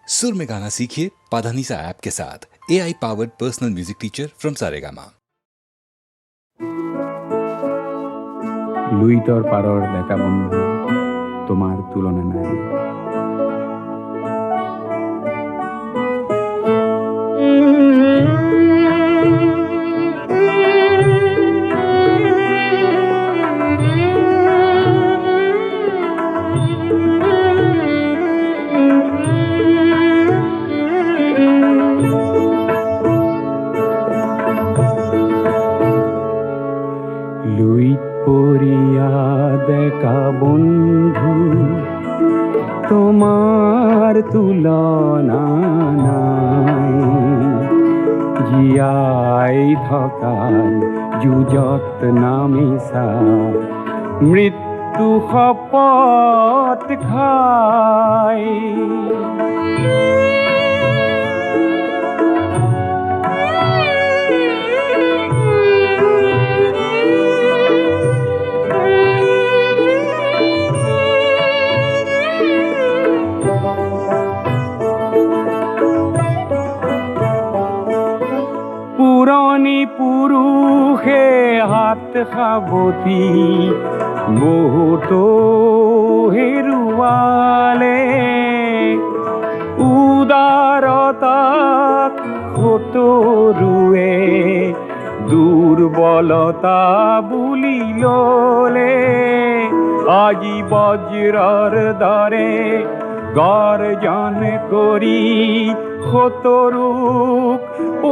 सुर में गाना सीखिए पाधानीसा ऐप के साथ। AI powered personal music teacher from Saregama. লুইতর পারর দেখা বন্ধু তোমার তুলনা নাই। লুইত পরিয়া দেখা বন্ধু তোমার তুলনা নাই। জিয়াই থকাল যুজত নামিছা মৃত্যু শপত খাই। পুৰণি পুৰুষে হাত সাৱটি বহুতো হেৰুৱালে। উদাৰতাক সতৰুৱে দুৰ্বলতা বুলি ল'লে। আজি বজ্ৰৰ দৰে গৰ্জন কৰি সতৰুক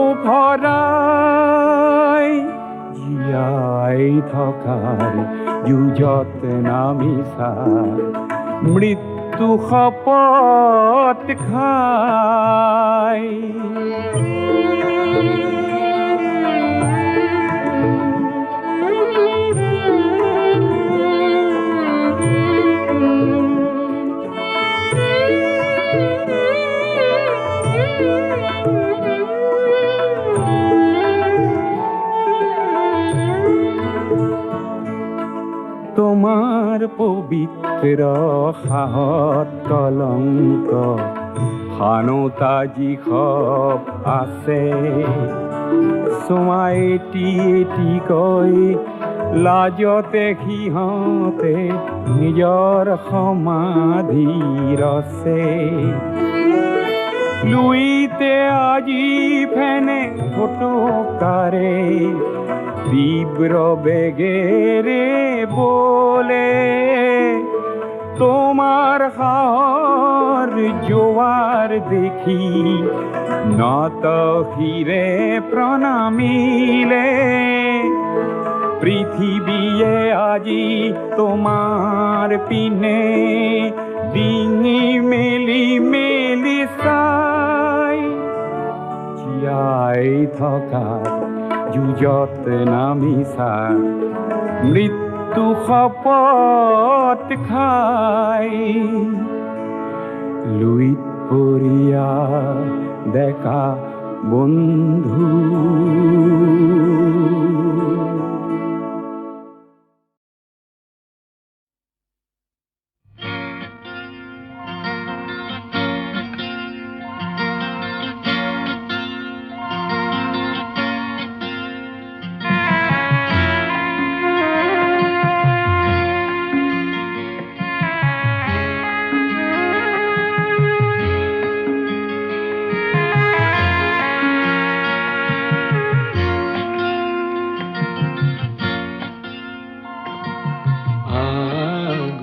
উভৰাই। জীয়াই থকাৰ যুঁজত নামিছা মৃত্যু শপত খাই। তোমাৰ পবিত্ৰ সাহত কলংক হানোতা যিসব আছে। চোৱা এটি এটিকৈ লাজতে সিহঁতে নিজৰ সমাধি ৰচে। লুইতে আজি ফেনে ফটোকাৰে তীব্ৰ বেগেৰে বলে। তোমার সাহর জোয়ার দেখি নত হিরে প্রণামিলে। পৃথিবীয়ে আজি তোমার পিনে ডিঙি মেলি মেলি চাই। জীয়াই থকা যুঁজত নামিছা মৃত্যু শপত খাই। লুইত পৰিয়া দেখা বন্ধু।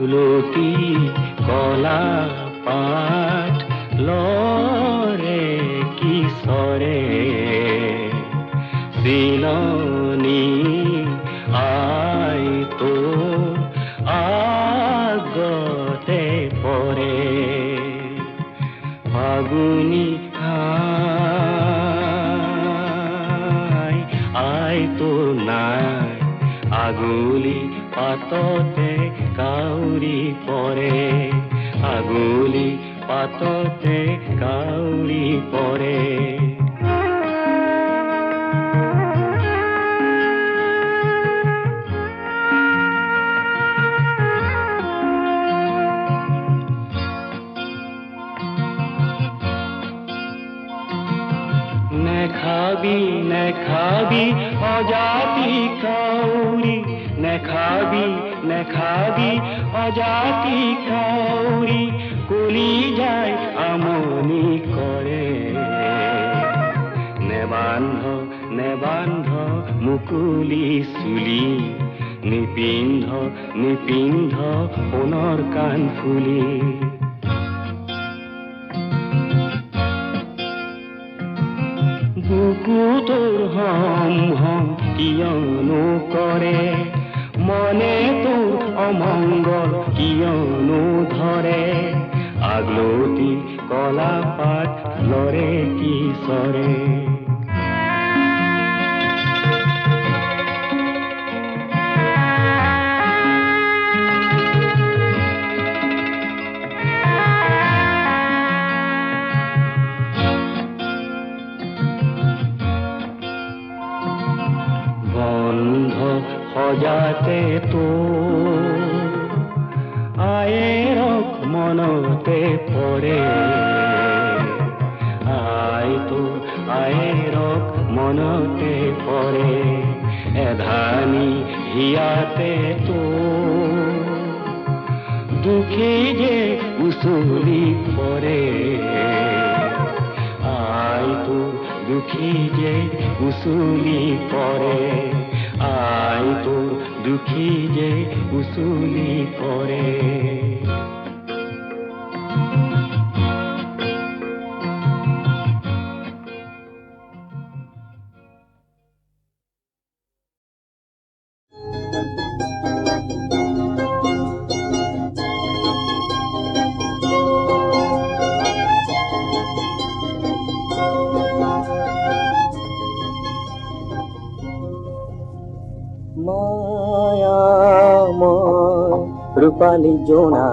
গুলতি কলা পাঠ লৰে কিশোৰে চিলনি আইতো আগতে পৰে। ফাগুনি খাই আইতো নাই আগুলি পাততে কাউরি পরে। আগুলি পাততে কাউরি পরে। নেখাবি নেখাবি অজাতি কাউরি, নেখাবি নেখাবি অজাতি কাউরি, কলি যায় আমনি করে। নেবান্ধ নেবান্ধ মুকুলি চুলি, নিপিন্ধ নিপিন্ধ সোণৰ কাণফুলি। বুকু তোৰ হম হম কিয়নো কৰে, মনে তোৰ অমংগল কিয়নো ধৰে, আগলতি কলা পাত লৰে কিশোৰে। বন্ধ সজাতে তো আয়েৰক মনতে পৰে, আইতো আয়েৰক মনতে পৰে, এধানি হিয়াতে তো দুখী যে উচলি পৰে, আইতো দুখী যে উচলি পৰে, আইতো দুখী যে উচলি পৰে। রূপালী জোনা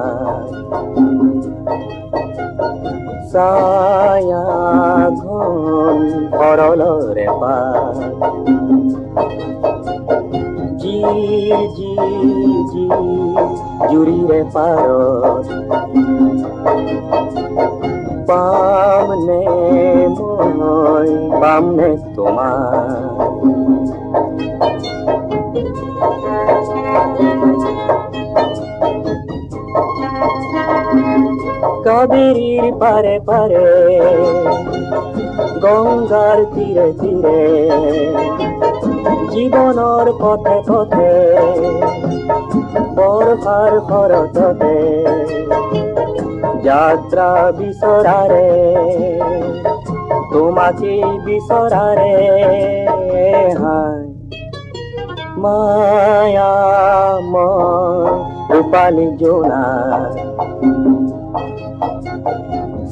ছায়া ঘন সরলরে পার, জির জির জির জুড়িরে পারত, পামনে মই পামনে তোমার। কাবেরীর পারে পারে গঙ্গার তীরে তীরে, জীবনের পথে পথে বরফার খরচতে, যাত্রা বিসরারে তোমাকে বিসরারে, হায় মায়াময় রূপালী জোনা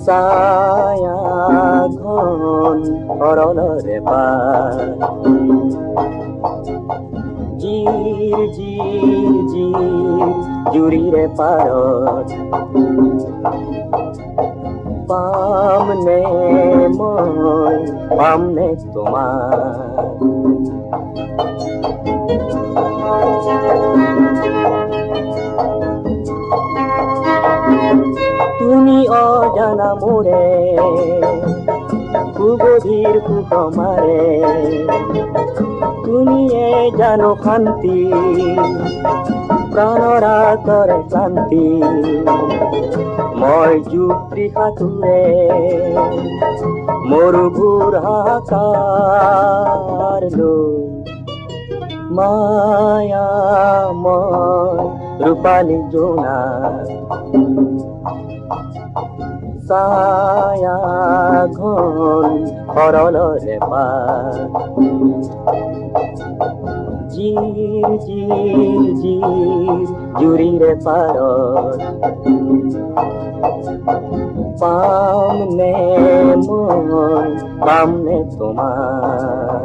ছায়া ঘন সরলরে পার, জির জির জির জুড়িরে পারত, পামনে মই পামনে তোমার। তুমি অজানা মোরে কুগভীর কুকমারে, তুমি এ জানো শান্তি প্ৰাণৰা কৰে ক্লান্তি, মই যুক্তি সাঁতুৰে মৰুভূৰ হাহাকাৰ লৈ, মায়াময় ৰূপালী জোনা ছায়া ঘন সৰলৰে পাৰ, জিৰ জিৰ জিৰ জুড়িৰে পাৰত, পামনে মই পামনে তোমাৰ।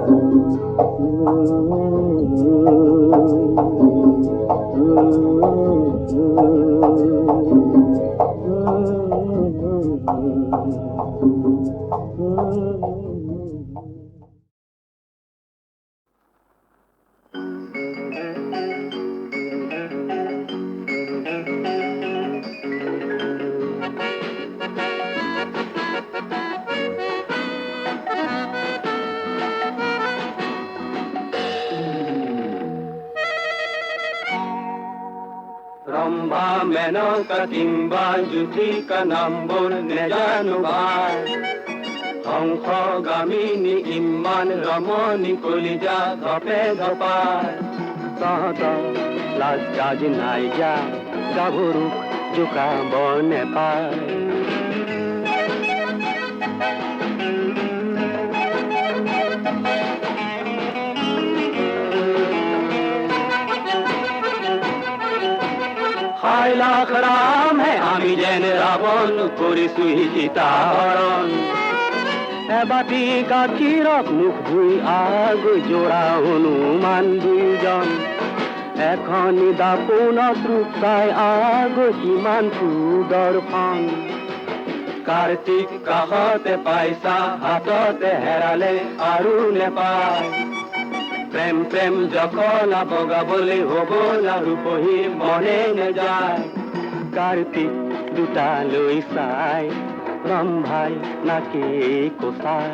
ৰম্ভা মেনকা কিম্বা জ্যোতিকা নামবোৰ নেজানো বাই হংসগামিনী ইমান ৰমণী কলিজা ধপে ধপাই তহঁতৰ লাজ কাজ নাই যা গাভৰুক জোকাব নেপায় হায় লাখ ৰাম হে আমি যেন ৰাৱণ কৰিছো সীতাহৰণ এবাটি গাখীৰত মুখ ধুই আগৈ যোৰা হনুমান দুইজন এখনি দাপোনত ৰূপাই আগৈ কিমান সুদৰ্শন কাৰ্তিক কাষতে পাইছা হাততে হেৰালে আৰু নেপায় প্ৰেম প্ৰেম জখলা বগাবলৈ হ'বলা ৰূপহী মনে নেযায় কাৰ্তিক দুটা লৈ চাই ৰম্ভাই নাকে কচাই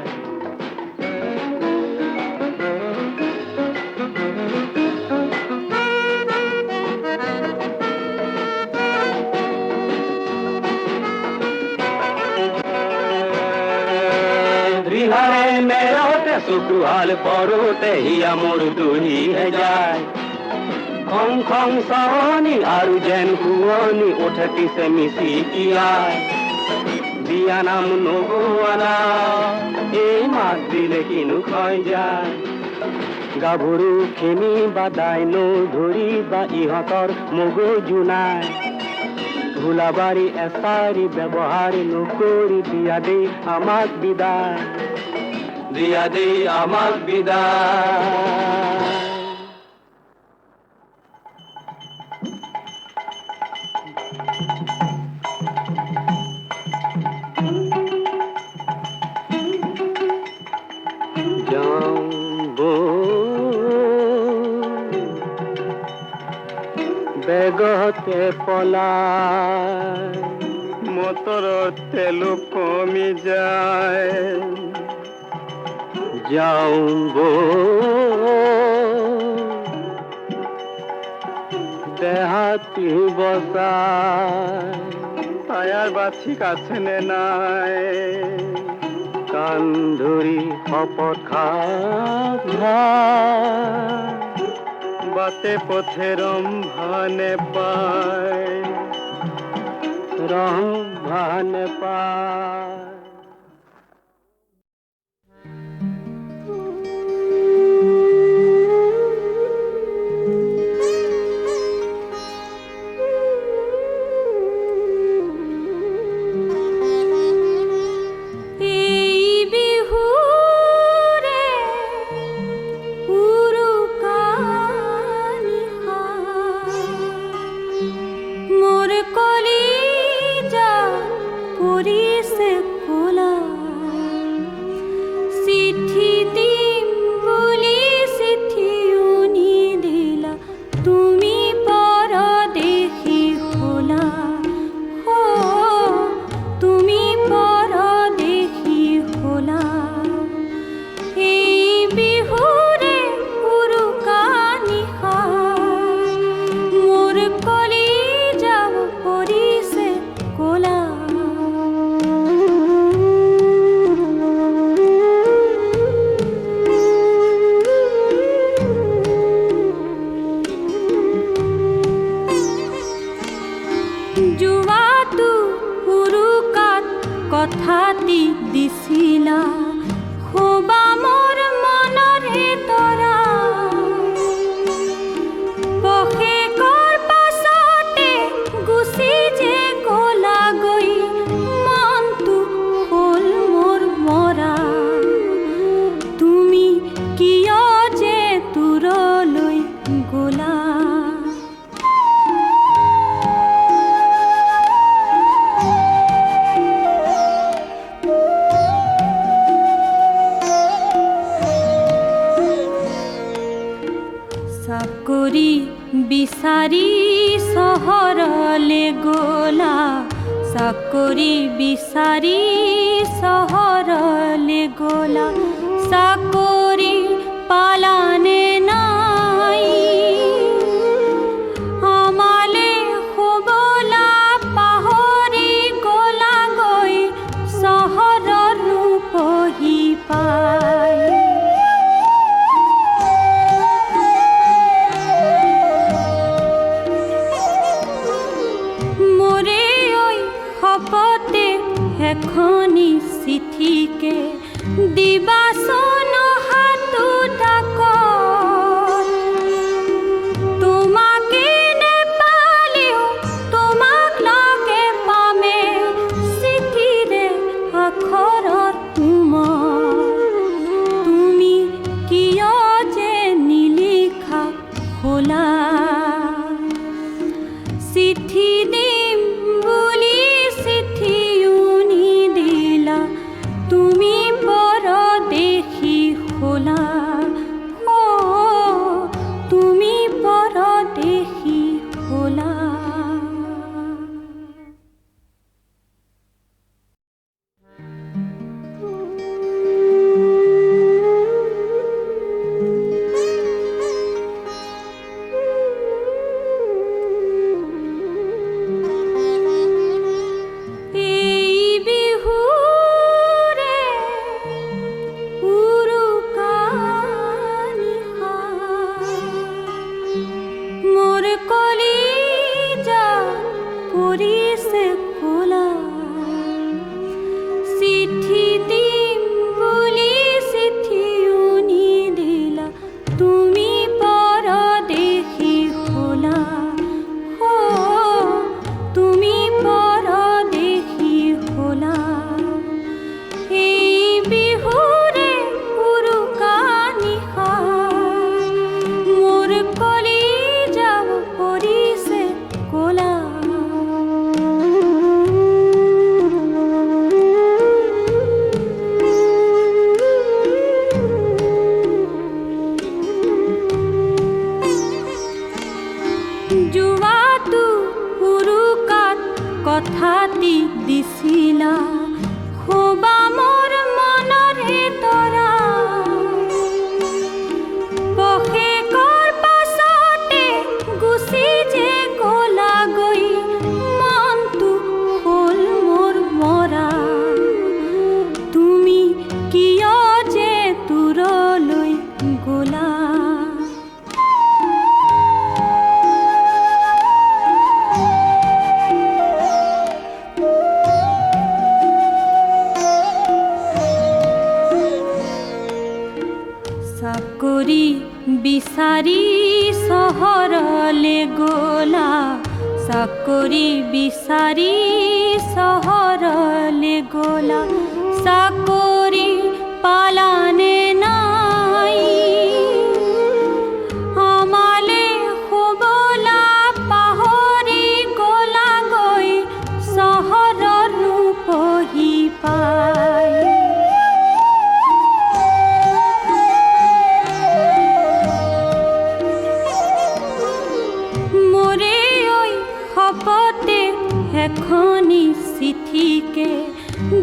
ৰিহাৰে মেৰতে চকুহাল পৰোতে হিয়া মোৰ দহিহে যায় খং খং চাৱনী আৰু যেন শুৱনি উঠেটিছে মিচিকিয়াই বিয়া নাম নগোৱানা এই মাত দিলে কিনো ক্ষয় যায় গাভৰু খেমি বা দাইনো ধৰি বা ইহঁতৰ মগজু নাই ভোলাবাৰী এচাৰি ব্যৱহাৰ নকৰি দিয়া দেই আমাক বিদায় দিয়া দেই আমাক বিদায় বেগতে পলাই মটৰত তেলো কমি যায় যাওঁ দেহাতি বচাই টায়াৰ বা ঠিক আছে নে নাই কাণ ধৰি শপত খাপ বাটে পথে ৰম্ভা নেপায় ৰম্ভা নেপায় কথাটি দিছিলা খোবা মোৰ মনৰে তৰা পশেকৰ পাছতে গুচি যে গলা গৈ মনটো হ'ল মোৰ মৰা তুমি কিয় যে দূৰলৈ গলা চাকৰি বিচাৰি চহৰলে গলা চাকৰি বিচাৰি চহৰলে গলা চাকৰি পালানে নাই আমালে চিঠিকে দিবাচোন হাতো ডাকত তোমাকে নেপালেও তোমাক লগে পামে চিঠিৰে আখৰত তুমি কিয় যে নিলিখা হলা চিঠি দিম বুলি চিঠিও নিদিলা তুমি পৰদেশী হলা তুমি পৰদেশী হলা কথাটি দিছিলা খোবা মোৰ মনৰে তৰা পশেকৰ পাছতে গুচি যে গলা গৈ মনটো হ'ল মোৰ মৰা তুমি কিয় যে দূৰলৈ গলা চাকৰি বিচাৰি চহৰলে গলা চাকৰি বিচাৰি চহৰলে গলা চাকৰি পালানে নাই আমালে শুবলা পাহৰি গলা গৈ চহৰৰ ৰূপহী পাই শপতে এখনি চিঠিকে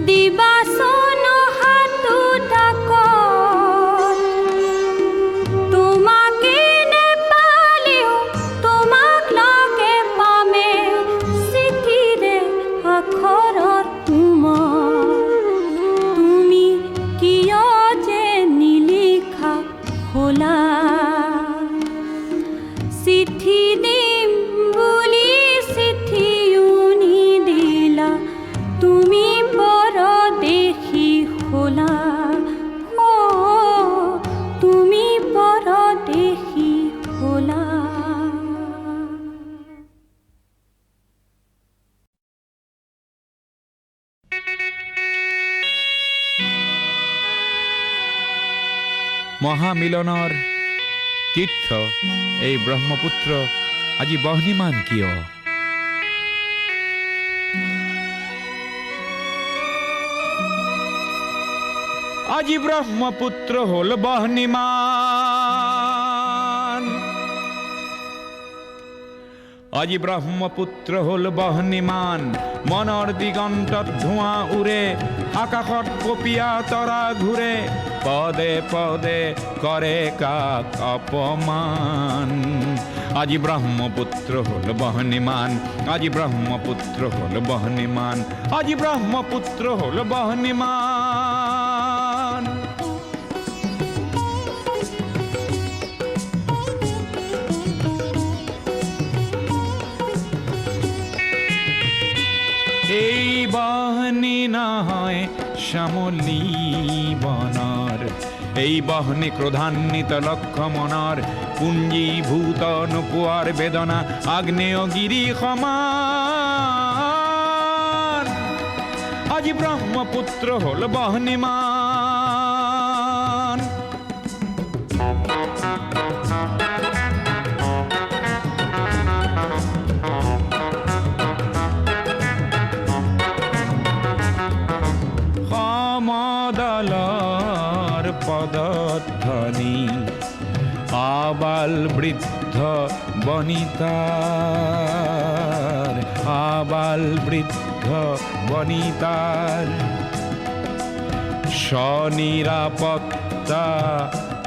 দিবাচোন হাতো ডাকত তোমাকে নেপালেও তোমাক লগে পামে চিঠিৰে আখৰত তুমি কিয় যে নিলিখা হলা চিঠি দিম বুলি চিঠিও নিদিলা তুমি পৰদেশী হলা তুমি পৰদেশী হলা মহামিলনৰ তীৰ্থ এই ব্ৰহ্মপুত্ৰ আজি বহ্নিমান কিয় আজি ব্ৰহ্মপুত্ৰ হ'ল বহ্নিমান আজি ব্ৰহ্মপুত্ৰ হ'ল বহ্নিমান মনৰ দিগন্তত ধোঁৱা উৰে আকাশত পপীয়া তৰা ঘূৰে পদে পদে কৰে কাক অপমান আজি ব্ৰহ্মপুত্ৰ হ'ল বহ্নিমান আজি ব্ৰহ্মপুত্ৰ হ'ল বহ্নিমান আজি ব্ৰহ্মপুত্ৰ হ'ল বহ্নিমান এই বহ্নি নহয় শ্যামলী বনৰ এই বহনি ক্ৰোধান্বিত লক্ষ্য মনৰ পুঞ্জীভূত নোপোৱাৰ বেদনা আগ্নেয়গিৰি সমান আজি ব্ৰহ্মপুত্ৰ হ'ল বহ্নিমান সমদলৰ পদধ্বনি আবাল বৃদ্ধ বনিতাৰ আবাল বৃদ্ধ বনিতাৰ স্বনিৰাপত্তা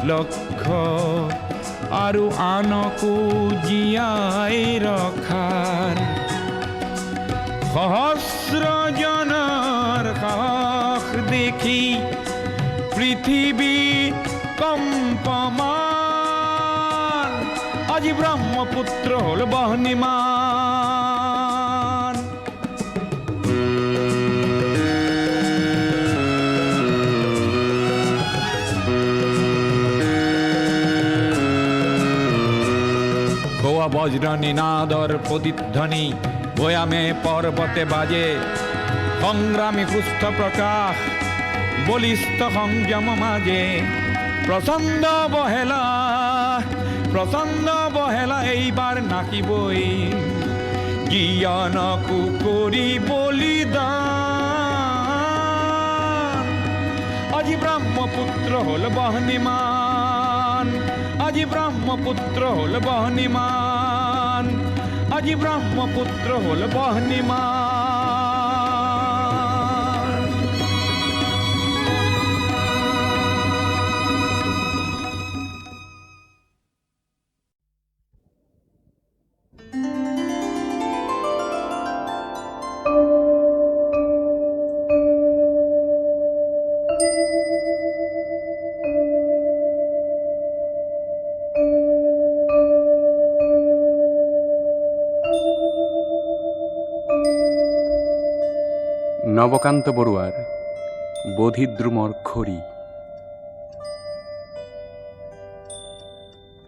লক্ষ্য আৰু আনকো জীয়াই ৰখাৰ সহস্ৰজনৰ সাহস দেখি পৃথিৱী কম্পমান আজি ব্ৰহ্মপুত্ৰ হ'ল বহ্নিমান গোৱা বজ্ৰ নিনাদৰ প্ৰতিধ্বনি ভৈয়ামে পৰ্বতে বাজে সংগ্ৰামী সুস্থ প্ৰকাশ বলিষ্ঠ সংযম মাজে প্ৰচণ্ড বহেলা এইবাৰ নাকিবই জ্ঞানকো কৰি বলিদান আজি ব্ৰহ্মপুত্ৰ হ'ল বহ্নিমান আজি ব্ৰহ্মপুত্ৰ হ'ল বহ্নিমান আজি ব্ৰহ্মপুত্ৰ হ'ল বহ্নিমান নবকান্ত বৰুৱাৰ বোধিদ্ৰুমৰ খৰি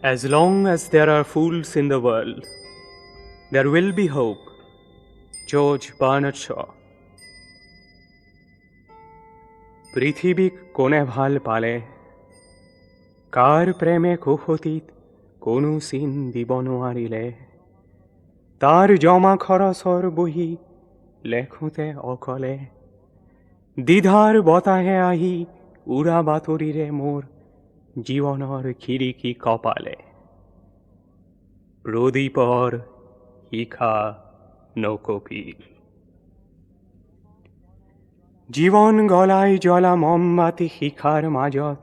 As long as there are fools in the world, there will be hope. George Bernard Shaw. পৃথিৱীক কোনে ভাল পালে কাৰ প্ৰেমে কুশতীত কোনো চিন দিব নোৱাৰিলে তাৰ জমা খৰচৰ বহি লেখোঁতে অকলে দ্বিধাৰ বতাহে আহি উৰা বাতৰিৰে মোৰ জীৱনৰ খিৰিকী কপালে প্ৰদীপৰ শিখা নকপিল জীৱন গলাই জ্বলা মমবাতি শিখাৰ মাজত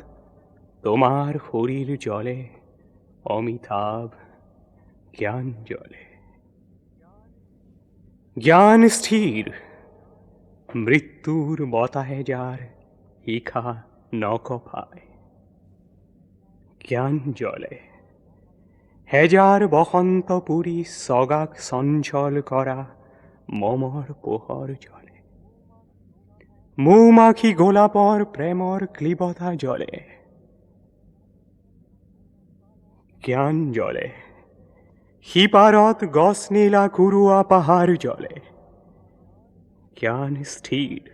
তোমাৰ শৰীৰ জ্বলে অমিতাভ জ্ঞান জ্বলে জ্ঞান স্থিৰ মৃত্যুৰ বতাহে যাৰ শিখা নকপায় জ্ঞান জ্বলে হেজাৰ বসন্ত পুৰি চগাক চঞ্চল কৰা মমৰ পোহৰ জ্বলে মৌমাখি গোলাপৰ প্ৰেমৰ ক্লিবতা জ্বলে জ্ঞান জ্বলে সিপাৰত গছ নীলা কুৰুৱা পাহাৰ জ্বলে জ্ঞান স্থিৰ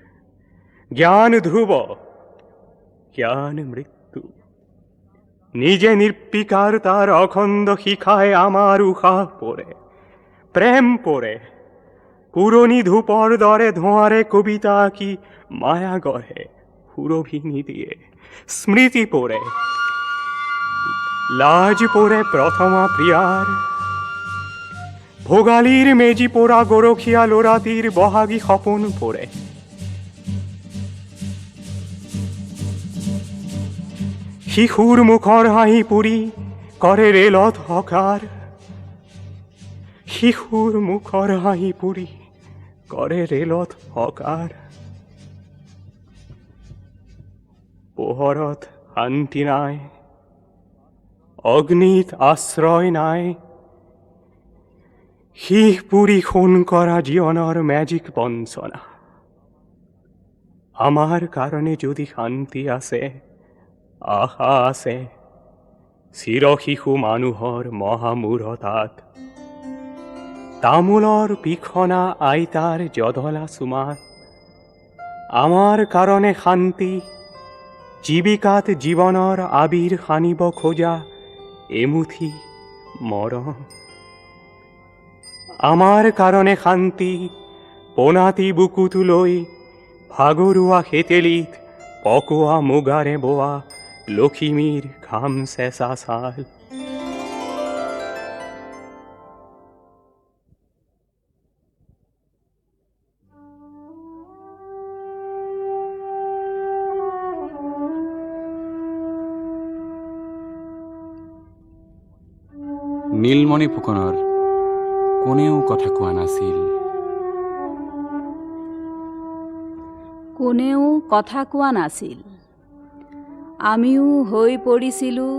জ্ঞান ধ্ৰুৱ জ্ঞান মৃত্যু নিজে নিৰ্বিকাৰ তাৰ অখণ্ড শিখায় আমাৰ উশাহ পৰে প্ৰেম পৰে পুৰণি ধূপৰ দৰে ধোঁৱাৰে কবিতা আঁকি মায়া গঢ়ে সুৰভি নিদিয়ে স্মৃতি পৰে লাজ পৰে প্ৰথমা প্ৰিয়াৰ ভোগালীৰ মেজি পৰা গৰখীয়া ল'ৰাটিৰ বহাগী সপোন পৰে শিশুৰ মুখৰ হাঁহি পুৰি কৰে ৰেলত হকাৰ শিশুৰ মুখৰ হাঁহি পুৰি কৰে ৰেলত হকাৰ পোহৰত শান্তি নাই অগ্নিত আশ্ৰয় নাই শিহ পুৰি সোণ কৰা জীৱনৰ মেজিক বঞ্চনা আমাৰ কাৰণে যদি শান্তি আছে, আশা আছে, চিৰশিশু মানুহৰ মহামূৰতাত, তামোলৰ পিখনা আইতাৰ জধলা চুমাত, আমাৰ কাৰণে শান্তি, জীৱিকাত জীৱনৰ আবিৰ সানিব খোজা এমুঠি মৰম। আমাৰ কাৰণে শান্তি, পোনাতি বুকুটো লৈ ভাগৰুৱা সেতেলিত পকোৱা মুগাৰে বোৱা লখিমীৰ ঘাম চেঁচা ছাল। নীলমণি ফুকনৰ কোনেও কথা কোৱা নাছিল। কোনেও কথা কোৱা নাছিল। আমিও হৈ পৰিছিলোঁ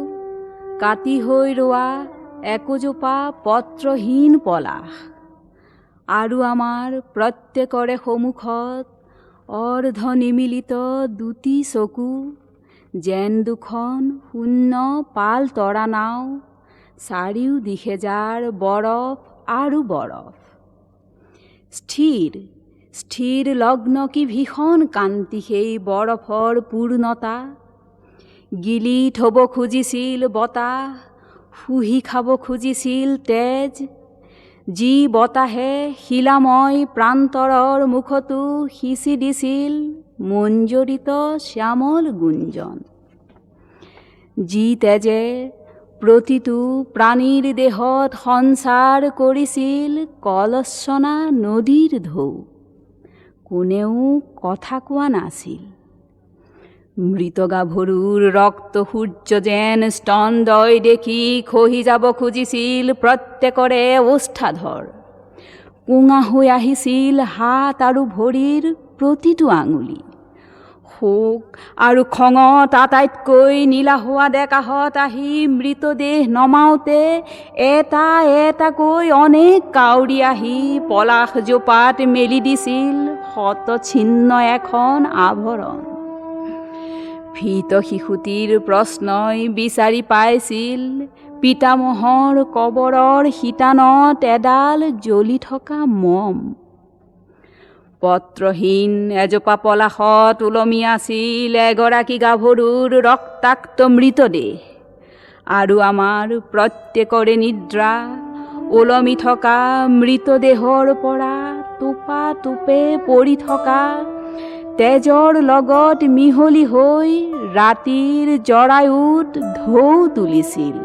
কাটি হৈ ৰোৱা একোজোপা পত্ৰহীন পলাশ, আৰু আমাৰ প্ৰত্যেকৰে সন্মুখত অৰ্ধ নিমিলিত দুটি চকু, যেন দুখন শূন্য পাল তৰা নাও, চাৰিও দিশে যাৰ বৰফ আৰু বৰফ। স্থিৰ স্থিৰ লগ্ন কি ভীষণ কান্তি সেই বৰফৰ পূৰ্ণতা। গিলি থ'ব খুজিছিল বতাহ, শুহি খাব খুজিছিল তেজ, যি বতাহে শিলাময় প্ৰান্তৰৰ মুখতো সিঁচি দিছিল মঞ্জৰিত শ্যামল গুঞ্জন, যি তেজে প্ৰতিটো প্ৰাণীৰ দেহত সঞ্চাৰ কৰিছিল কলস্বনা নদীৰ ঢৌ। কোনেও কথা কোৱা নাছিল। মৃত গাভৰুৰ ৰক্ত সূৰ্য যেন স্তন্দয় দেখি খহি যাব খুজিছিল প্ৰত্যেকৰে ওষ্ঠাধৰ। কোঙা হৈ আহিছিল হাত আৰু ভৰিৰ প্ৰতিটো আঙুলি। শোক আৰু খঙত আটাইতকৈ নীলা হোৱা ডেকাহঁত আহি মৃতদেহ নমাওঁতে এটা এটাকৈ অনেক কাউৰী আহি পলাশ জোপাত মেলি দিছিল শতচ্ছিন্ন এখন আভৰণ। ভীত শিশুটিৰ প্ৰশ্নই বিচাৰি পাইছিল পিতামহৰ কবৰৰ শিতানত এডাল জ্বলি থকা মম। পত্ৰহীন এজোপা পলাশত ওলমি আছিল এগৰাকী গাভৰুৰ ৰক্তাক্ত মৃতদেহ, আৰু আমাৰ প্ৰত্যেকৰে নিদ্ৰা ওলমি থকা মৃতদেহৰ পৰা টোপা টোপে পৰি থকা তেজৰ লগত মিহলি হৈ ৰাতিৰ জৰায়ুত ঢৌ তুলিছিল।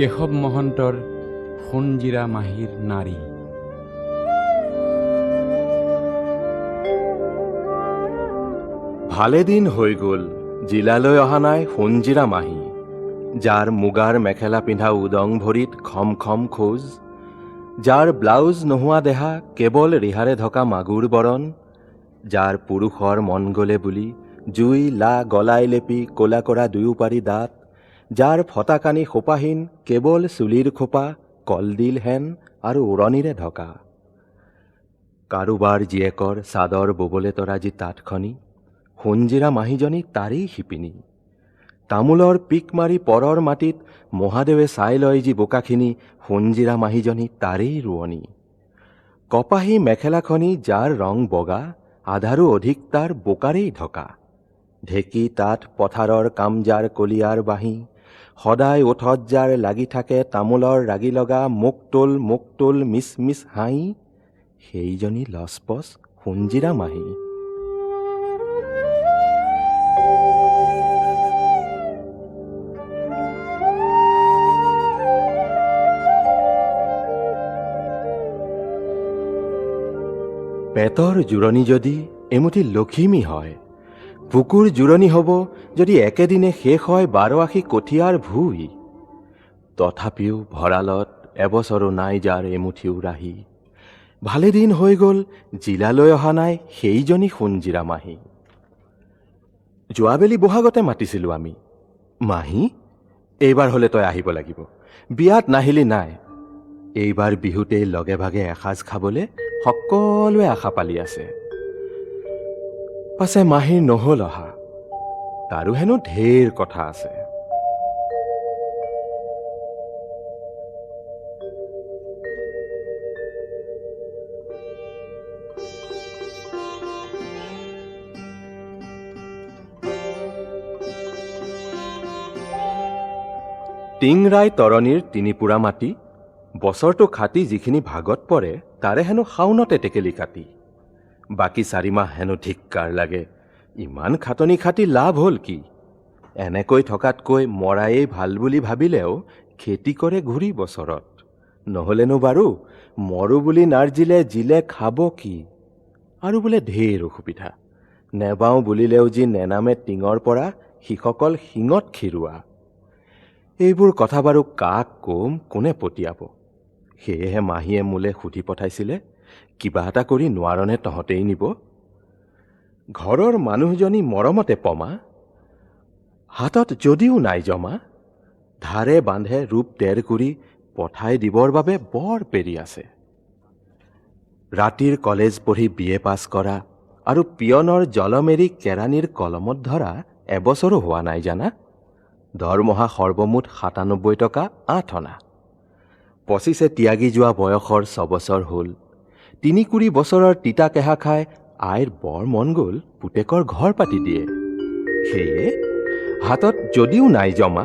কেশৱ মহন্তৰ সোণজিৰা মাহীৰ নাৰী। ভালেদিন হৈ গ'ল জিলালৈ অহা নাই সোণজিৰা মাহী, যাৰ মুগাৰ মেখেলা পিন্ধা উদং ভৰিত খম খম খোজ, যাৰ ব্লাউজ নোহোৱা দেহা কেৱল ৰিহাৰে ঢকা মাগুৰ বৰণ, যাৰ পুৰুষৰ মন গ'লে বুলি জুই লা গলাই লেপি ক'লা কৰা দুয়োপাৰি দাঁত, যাৰ ফটাকানি খোপাহীন কেৱল চুলিৰ খোপা কলডিল হেন আৰু উৰণিৰে ঢকা। কাৰোবাৰ জীয়েকৰ চাদৰ ববলে তৰা যি তাঁতখনি, সোণজিৰা মাহীজনী তাৰেই শিপিনী। তামোলৰ পিক মাৰি পৰৰ মাটিত মহাদেৱে চাই লয় যি বোকাখিনি, সোণজিৰা মাহীজনী তাৰেই ৰোৱনী। কপাহী মেখেলাখনি যাৰ ৰং বগা, আধাৰো অধিক তাৰ বোকাৰেই ঢকা। ঢেঁকী তাত পথাৰৰ কাম যাৰ কলিয়াৰ বাঁহী, সদায় ওঠত যাৰ লাগি থাকে তামোলৰ ৰাগি লগা মুক তোল মিছ মিছ হাঁহি, সেইজনী লচপচ সোণজিৰা মাহী। পেটৰ জোৰণি যদি এমুঠি লখিমী হয়। বুকুৰ জোৰণি হ'ব যদি একেদিনে শেষ হয় 12 আশী কঠীয়াৰ ভুই। তথাপিও ভঁৰালত এবছৰো নাই যাৰ এমুঠিও ৰাহি। ভালেদিন হৈ গ'ল জিলালৈ অহা নাই সেইজনী সোণজিৰা মাহী। যোৱাবেলি বহাগতে মাতিছিলোঁ আমি, মাহী এইবাৰ হ'লে তই আহিব লাগিব, বিয়াত নাহিলি নাই। এইবাৰ বিহুতেই লগে ভাগে এসাঁজ খাবলৈ সকলোৱে আশা পালি আছে। পাছে মাহীৰ নহ'ল অহা, তাৰো হেনো ঢেৰ কথা আছে। টিংৰাই তৰণীৰ তিনিপুৰা মাটি, বছৰটো খাটি যিখিনি ভাগত পৰে তাৰে হেনো শাওনতে টেকেলি কাটি। বাকী 4 মাহ হেনো ধিক্কাৰ লাগে। ইমান খাটনি খাটি লাভ হ'ল কি? এনেকৈ থকাতকৈ মৰায়েই ভাল বুলি ভাবিলেও খেতি কৰে ঘূৰি বছৰত। নহ'লেনো বাৰু মৰো বুলি নাৰ্জিলে জিলে খাব কি? আৰু বোলে ঢেৰ অসুবিধা। নেবাওঁ বুলিলেও যি নেনামে টিঙৰ পৰা সিসকল শিঙত খিৰোৱা। এইবোৰ কথা বাৰু কাক কম, কোনে পতিয়াব? সেয়েহে মাহীয়ে মোলে সুধি পঠাইছিলে, কিবা এটা কৰি নোৱাৰনে তহঁতেই নিব? ঘৰৰ মানুহজনী মৰমতে পমা, হাতত যদিও নাই জমা, ধাৰে বান্ধে ৰূপ তেৰ কৰি পঠাই দিবৰ বাবে বৰ পেৰি আছে। ৰাতিৰ কলেজ পঢ়ি BA পাছ কৰা আৰু পিয়নৰ জলমেৰি কেৰাণীৰ কলমত ধৰা এবছৰো হোৱা নাই জানা। দৰমহা সৰ্বমুঠ 97 টকা 8 অনা। 25 ত্যাগী যোৱা বয়সৰ 6 বছৰ হ'ল। 3 বছৰৰ তিতা কেহা খাই আইৰ বৰ মন গ'ল পুতেকৰ ঘৰ পাতি দিয়ে। সেয়ে হাতত যদিও নাই জমা,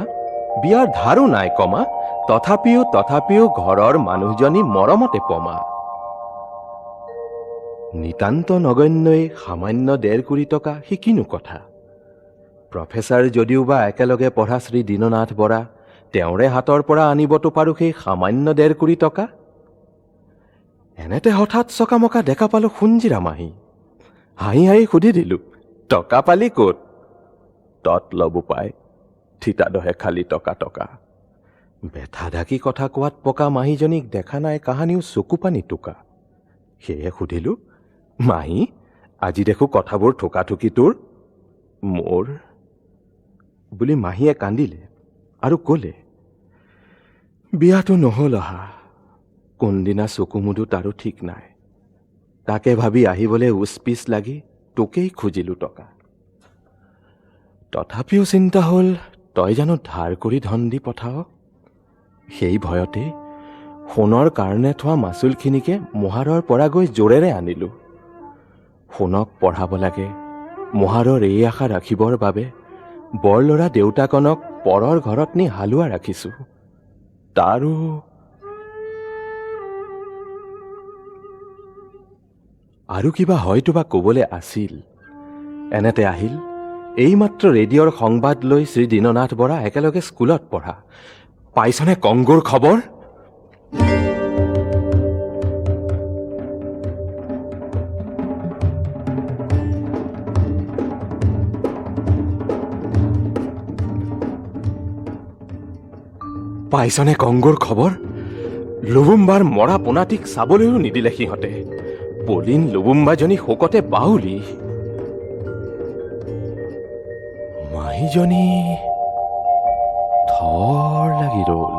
বিয়াৰ ধাৰো নাই কমা, তথাপিও ঘৰৰ মানুহজনী মৰমতে পমা। নিতান্ত নগণ্যই সামান্য 1.5 কোটি টকা সিকিনো কথা। প্ৰফেচাৰ যদিও বা একেলগে পঢ়া শ্ৰী দীননাথ বৰা, তেওঁৰে হাতৰ পৰা আনিবতো পাৰোঁ সেই সামান্য 1.5 কোটি টকা। এনেতে হঠাৎ চকামকা দেখা পালোঁ সোণজিৰা মাহী। হাঁহি হাঁহি সুধি দিলোঁ, টকা পালি ক'ত? তত ল'ব পাই, থিতাদহে খালি টকা। বেথা ঢাকি কথা কোৱাত পকা মাহীজনীক দেখা নাই কাহানিও চকু পানী টোকা। সেয়ে সুধিলোঁ, মাহী আজি দেখো কথাবোৰ ঠোকাঠুকি তোৰ? মোৰ বুলি মাহীয়ে কান্দিলে আৰু ক'লে, বিয়াটো নহ'ল অহা, কোনদিনা চকু মুদো তাৰো ঠিক নাই। তাকে ভাবি আহিবলৈ উচপিচ লাগি তোকেই খুজিলোঁ টকা। তথাপিও চিন্তা হ'ল তই জানো ধাৰ কৰি ধন দি পঠাৱ। সেই ভয়তে সোণৰ কাৰণে থোৱা মাচুলখিনিকে মোহাৰৰ পৰা গৈ জোৰেৰে আনিলোঁ। সোণক পঢ়াব লাগে, মোহাৰৰ এই আশা ৰাখিবৰ বাবে বৰ ল'ৰা দেউতাকনক পৰৰ ঘৰত নি হালোৱা ৰাখিছোঁ। তাৰো আৰু কিবা হয়তো বা ক'বলৈ আছিল। এনেতে আহিল এইমাত্ৰ ৰেডিঅ'ৰ সংবাদ লৈ শ্ৰী দীননাথ বৰা একেলগে স্কুলত পঢ়া। পাইছনে কংগুৰ খবৰ? পাইছনে কংগুৰ খবৰ? লুবুম্বাৰ মৰা পোনাটিক চাবলৈও নিদিলে সিহঁতে। পলিন লুবুম্বাজনী শোকতে বাউলি। মাহীজনী থৰ লাগি ৰ'ল।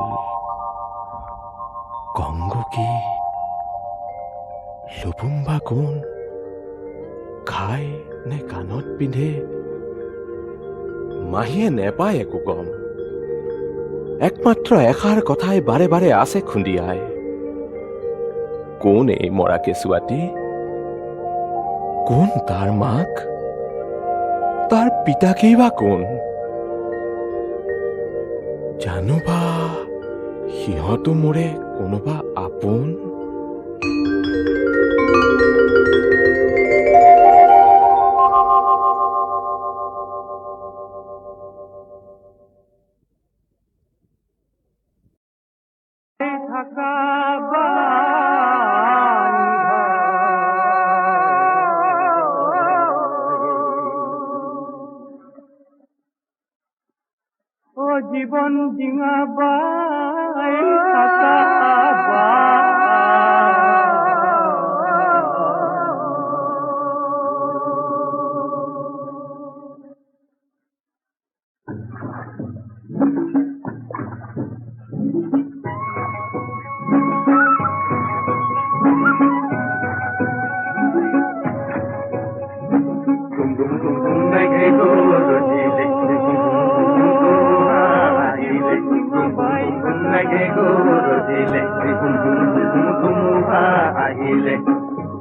কংগু কি? লুবুম্বা কোন? খাই নে কাণত পিন্ধে? মাহীয়ে নেপায় একো গম। একমাত্ৰ এষাৰ কথাই বাৰে বাৰে আছে খুন্দিয়াই, কোন এই মৰা কেঁচুৱাটি? কোন তাৰ মাক? তাৰ পিতাকেই বা কোন? জানো বা সিহঁতো মোৰে কোনোবা আপোন? থাকা জীবন ডিঙাবাই থাকা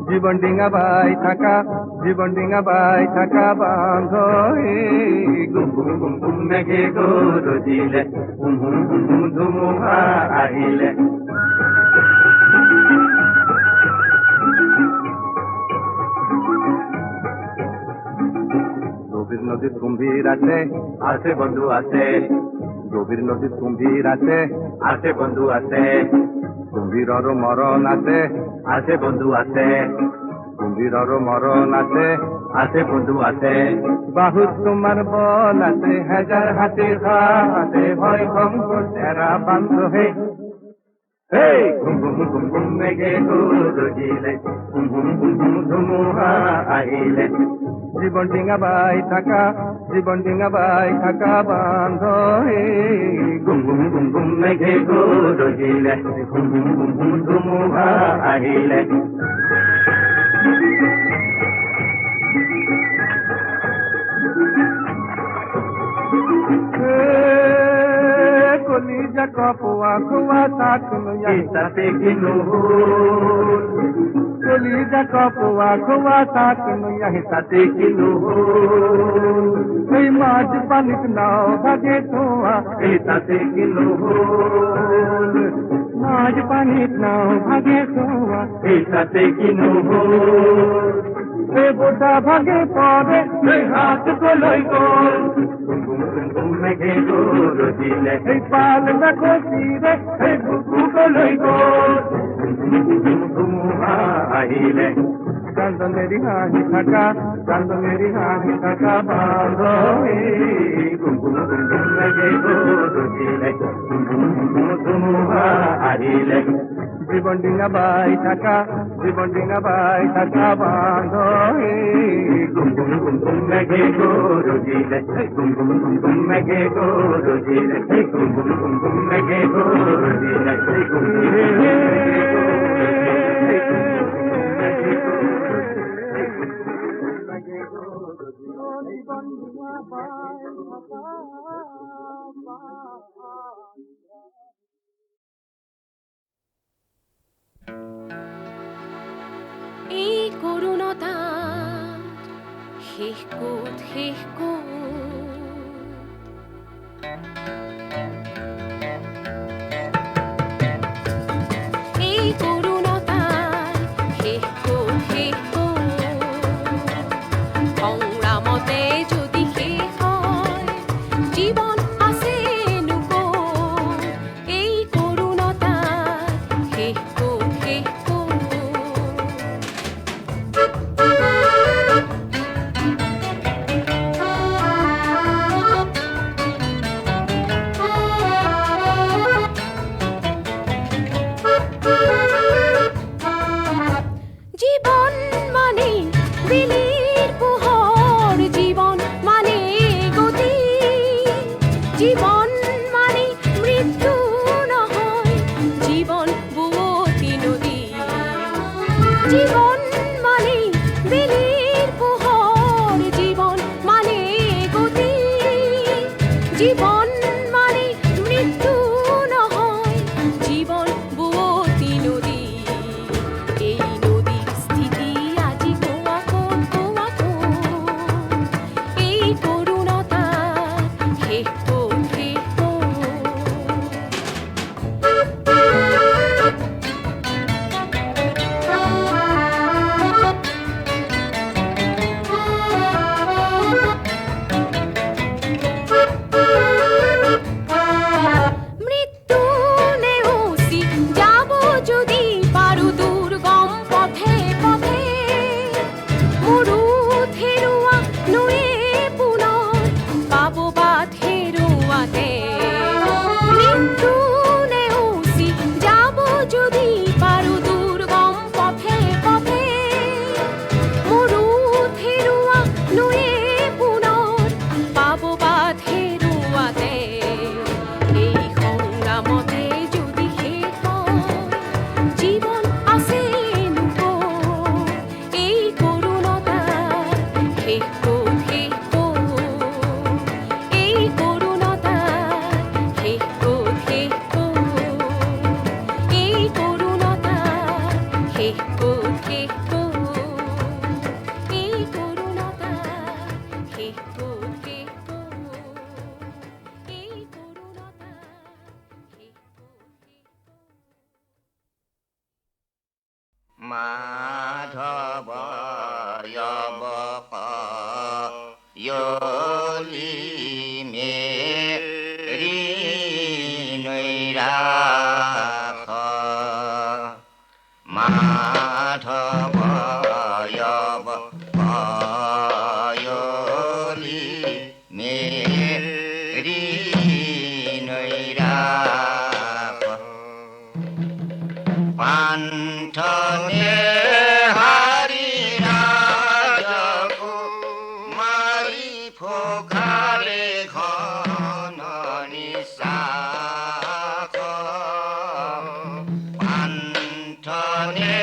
জীবন ডিঙাবাই থাকা জীবন ডিঙাবাই থাকা বান্ধ গুম গুম গুম গুম মেঘে গরজিলে হুম হুম হুম হুম ধুমুহা আহিলে গভীর নদীর কুম্ভীর আছে আছে বন্ধু আছে গভীর নদীর কুম্ভীর আছে আছে বন্ধু আছে কুম্ভীরর মরণ আছে আছে বন্ধু আছে কুম্ভীরর মরণ আছে আছে বন্ধু আছে বাহুত তোমার বল আছে হাজার হাতে হাতে ভয় ভঙ্গ তেরা বান্ধ হে Hey, gum gum gum gum mege gurujile, gum gum gum gum dhumuha ahile. জীবন ডিঙাবাই থাকা জীবন ডিঙাবাই থাকা বান্ধ হে গুম গুম গুম গুম মেঘে গরজিলে গুম গুম গুম গুম ধুমুহা আহিলে কলিজা কপোয়া খোয়া থাকনো ইসাতে কিনো কলিজা কপোয়া খোয়া থাকনো ইসাতে কিনো এই মাঝ পানিত নাও ভাগে তোয়া ইসাতে কিনো মাঝ পানিত নাও ভাগে তোয়া ইসাতে কিনো এ বোটা ভাগে পড়ে এই হাত গলই গোল মেঘে গরজিলে এই পাল দেখো তীরে এই বুকু গলই গোল ধুমুহা আহিলে কান্দ মেরি হাহি থাকা কান্দ মেরি হাহি থাকা বাঁধ গুম গুম গুম গুম মেঘে গরজিলে ধুমুহা আহিলে জীবন ডিঙাবাই থাকা জীবন ডিঙাবাই থাকা বাঁধ গুম গুম গুম গুম মেঘে গরজিলে গুম গুম গুম গুম মেঘে গরজিলে গুম গুম গুম গুম মেঘে গরজিলে গুম এই করুণতা শেষ ক'ত শেষ ক'ত এই করুণতা শেষ ক'ত শেষ ক'ত সংগ্ৰামতে যদি শেষ হয় জীৱন আছেনো ক'ত এই করুণতা শেষ ক'ত শেষ ক'ত জীবন মানে বেলির পোহর জীবন মানে গতি জীবন মানে মৃত্যু নহয় জীবন বুৱতী নদী জীবন মানে বেলিৰ পোহৰ জীবন মানে গতি জীবন মানে মৃত্যু নহয় জীবন বুৱতী নদী এই নদীৰ স্থিতি আজি কোৱা কোন এই করুণতা শেষ ক'ত শেষ ক'ত হেকো হেকো এই করুণতা হেকো হেকো মাধব यली मेरी नैराख माधव यली मेरी नैराख पान्थने हारी राजको मारी फोकाले घन निशाख पान्थने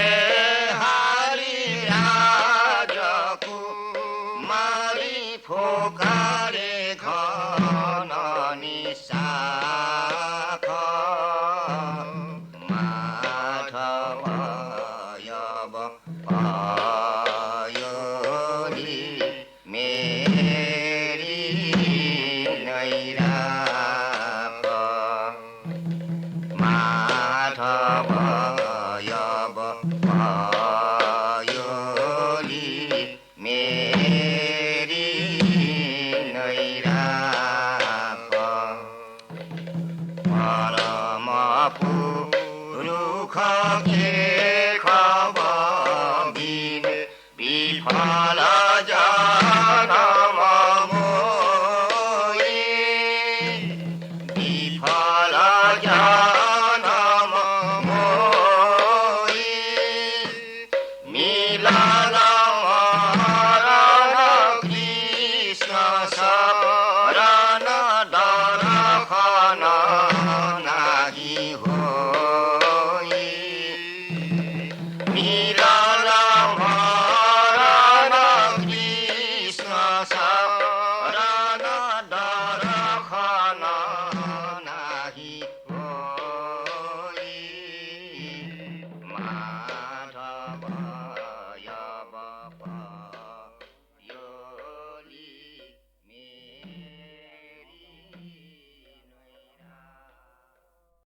हारी राजको मारी फोकाले